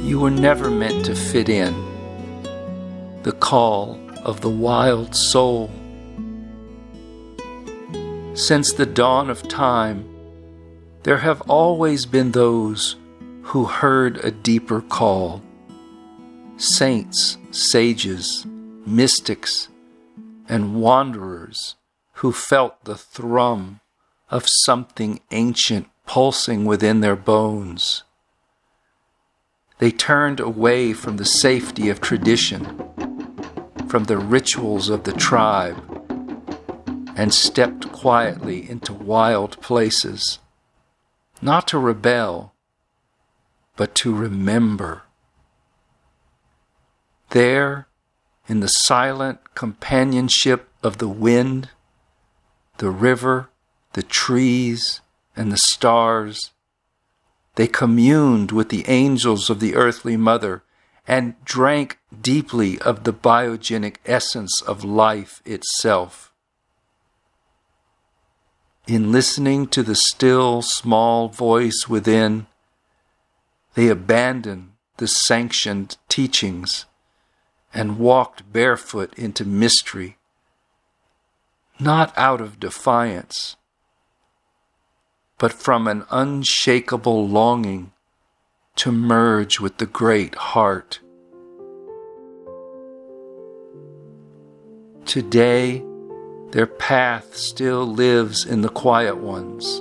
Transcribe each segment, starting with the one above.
You were never meant to fit in. The call of the wild soul. Since the dawn of time, there have always been those who heard a deeper call. Saints, sages, mystics, and wanderers who felt the thrum of something ancient pulsing within their bones. They turned away from the safety of tradition, from the rituals of the tribe, and stepped quietly into wild places, not to rebel, but to remember. There, in the silent companionship of the wind, the river, the trees, and the stars, they communed with the angels of the earthly mother and drank deeply of the biogenic essence of life itself. In listening to the still, small voice within, they abandoned the sanctioned teachings and walked barefoot into mystery, not out of defiance, but from an unshakable longing to merge with the great heart. Today, their path still lives in the quiet ones,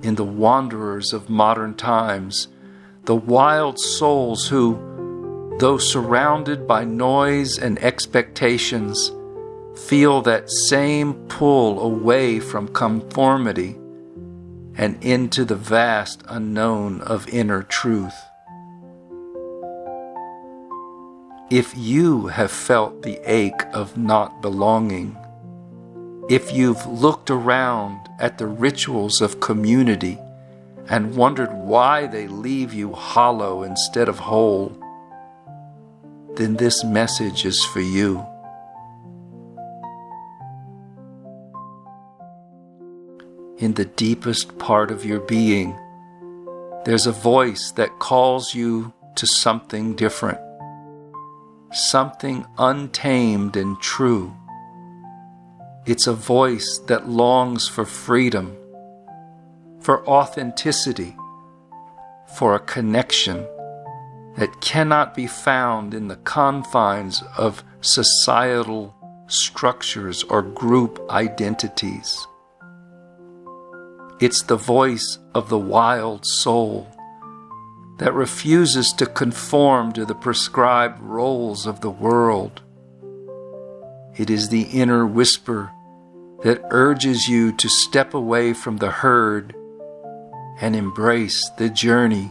in the wanderers of modern times, the wild souls who, though surrounded by noise and expectations, feel that same pull away from conformity and into the vast unknown of inner truth. If you have felt the ache of not belonging, if you've looked around at the rituals of community and wondered why they leave you hollow instead of whole, then this message is for you. In the deepest part of your being, there's a voice that calls you to something different, something untamed and true. It's a voice that longs for freedom, for authenticity, for a connection that cannot be found in the confines of societal structures or group identities. It's the voice of the wild soul that refuses to conform to the prescribed roles of the world. It is the inner whisper that urges you to step away from the herd and embrace the journey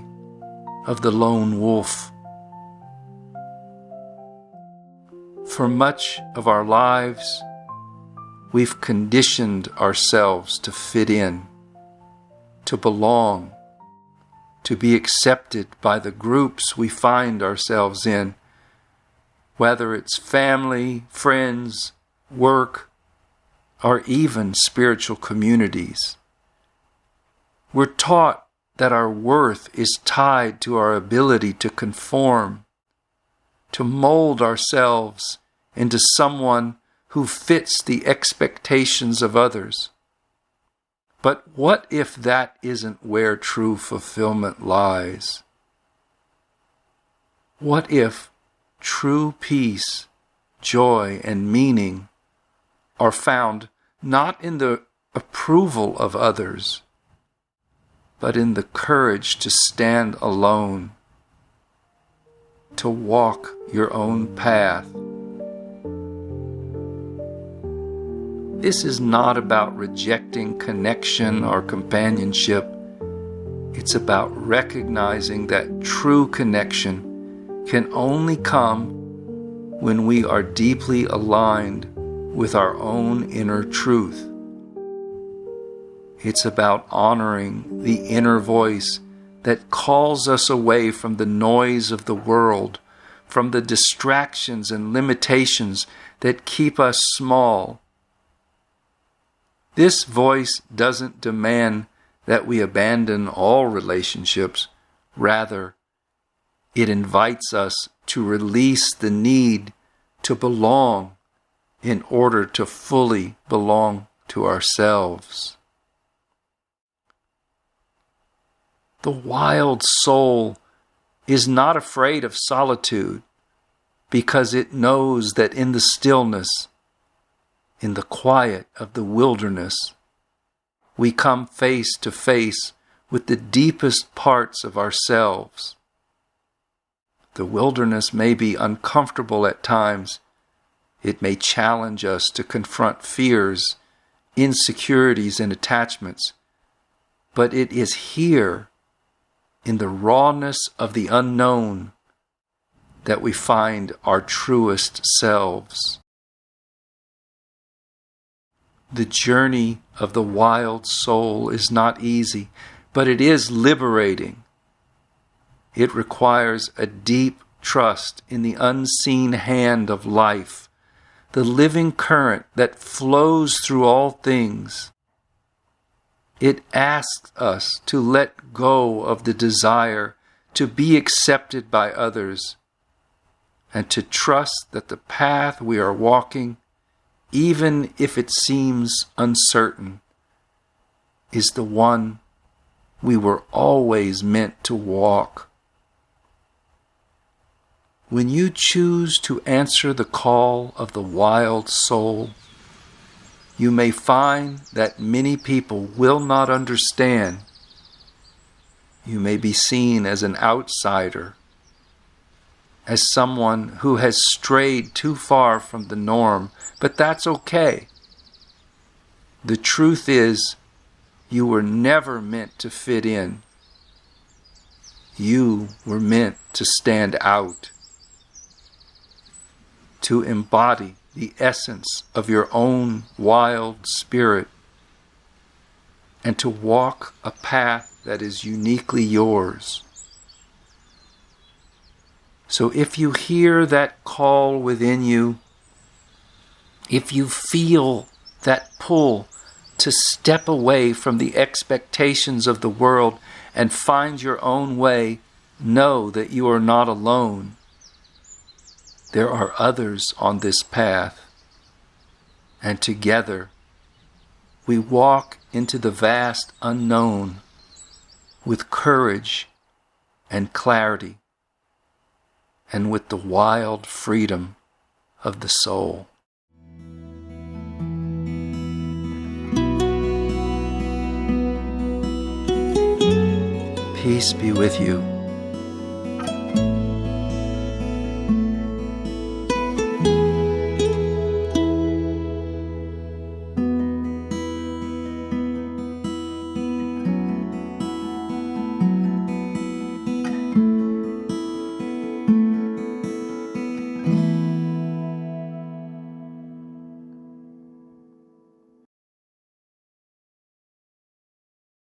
of the lone wolf. For much of our lives, we've conditioned ourselves to fit in, to belong, to be accepted by the groups we find ourselves in, whether it's family, friends, work, or even spiritual communities. We're taught that our worth is tied to our ability to conform, to mold ourselves into someone who fits the expectations of others. But what if that isn't where true fulfillment lies? What if true peace, joy, and meaning are found not in the approval of others, but in the courage to stand alone, to walk your own path. This is not about rejecting connection or companionship. It's about recognizing that true connection can only come when we are deeply aligned with our own inner truth. It's about honoring the inner voice that calls us away from the noise of the world, from the distractions and limitations that keep us small. This voice doesn't demand that we abandon all relationships. Rather, it invites us to release the need to belong in order to fully belong to ourselves. The wild soul is not afraid of solitude because it knows that in the stillness, in the quiet of the wilderness, we come face to face with the deepest parts of ourselves. The wilderness may be uncomfortable at times. It may challenge us to confront fears, insecurities, and attachments. But it is here, in the rawness of the unknown, that we find our truest selves. The journey of the wild soul is not easy, but it is liberating. It requires a deep trust in the unseen hand of life, the living current that flows through all things. It asks us to let go of the desire to be accepted by others and to trust that the path we are walking, even if it seems uncertain, is the one we were always meant to walk. When you choose to answer the call of the wild soul, you may find that many people will not understand. You may be seen as an outsider, as someone who has strayed too far from the norm, but that's okay. The truth is, you were never meant to fit in. You were meant to stand out, to embody the essence of your own wild spirit, and to walk a path that is uniquely yours. So if you hear that call within you, if you feel that pull to step away from the expectations of the world and find your own way, know that you are not alone. There are others on this path, and together we walk into the vast unknown with courage and clarity and with the wild freedom of the soul. Peace be with you.